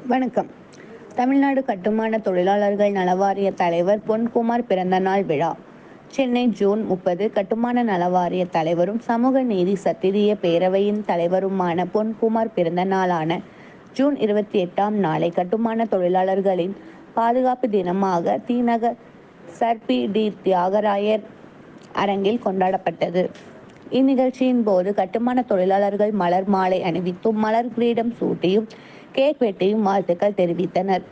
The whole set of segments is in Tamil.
வணக்கம். தமிழ்நாடு கட்டுமான தொழிலாளர்கள் நலவாரிய தலைவர் பொன்குமார் பிறந்தநாள் விழா. சென்னை, ஜூன் 30. கட்டுமான நலவாரிய தலைவரும் சமூக நீதி சத்திரிய பேரவையின் தலைவருமான பொன்குமார் பிறந்த நாளான ஜூன் 28ஆம் நாளை கட்டுமான தொழிலாளர்களின் பாதுகாப்பு தினமாக தி.நகர் சர் பி.டி. தியாகராயர் அரங்கில் கொண்டாடப்பட்டது. இந்நிகழ்ச்சியின் போது கட்டுமான தொழிலாளர்கள் மலர் மாலை அணிவித்தும், மலர் கிரீடம் சூட்டியும், கேக் வெட்டியும் வாழ்த்துக்கள் தெரிவித்தனர்.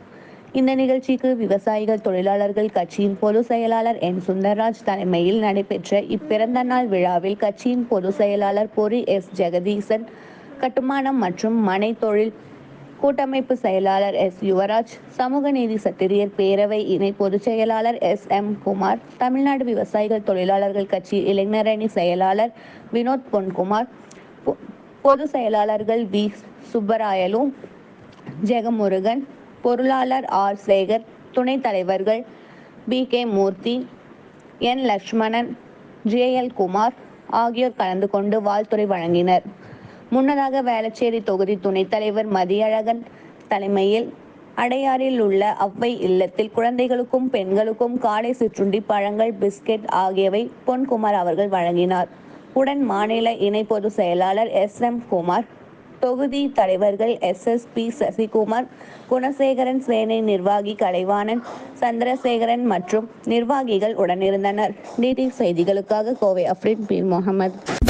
இந்த நிகழ்ச்சிக்கு விவசாயிகள் தொழிலாளர்கள் கட்சியின் பொதுச் செயலாளர் என். சுந்தர்ராஜ் தலைமையில் நடைபெற்ற இப்பிறந்த நாள் விழாவில் கட்சியின் பொதுச் செயலாளர் பொறி எஸ். ஜெகதீசன், கட்டுமானம் மற்றும் மனை தொழில் கூட்டமைப்பு செயலாளர் எஸ். யுவராஜ், சமூக நீதி சத்திரியர் பேரவை இணை பொதுச் செயலாளர் எஸ். எம். குமார், தமிழ்நாடு விவசாயிகள் தொழிலாளர்கள் கட்சி இளைஞரணி செயலாளர் வினோத் பொன்குமார், பொதுச் செயலாளர்கள் வி. சுப்பராயலு, ஜெகமுருகன், பொருளாளர் ஆர். சேகர், துணைத் தலைவர்கள் பி. கே. மூர்த்தி, என். லட்சுமணன், ஜே. எல். குமார் ஆகியோர் கலந்து கொண்டு வாழ்த்துரை வழங்கினர். முன்னதாக வேளச்சேரி தொகுதி துணைத் தலைவர் மதியழகன் தலைமையில் அடையாறில் உள்ள அவ்வை இல்லத்தில் குழந்தைகளுக்கும், பெண்களுக்கும் காலை சிற்றுண்டி, பழங்கள், பிஸ்கெட் ஆகியவை பொன்குமார் அவர்கள் வழங்கினார். உடன் மாநில இணை பொதுச் செயலாளர் எஸ். எம். குமார், தொகுதி தலைவர்கள் S. S. P. Sasikumar, Gunasekaran, சேனை நிர்வாகி கலைவாணன், சந்திரசேகரன் மற்றும் நிர்வாகிகள் உடனிருந்தனர். டிடி செய்திகளுக்காக கோவை அப்ரீன் பீர் முகமது.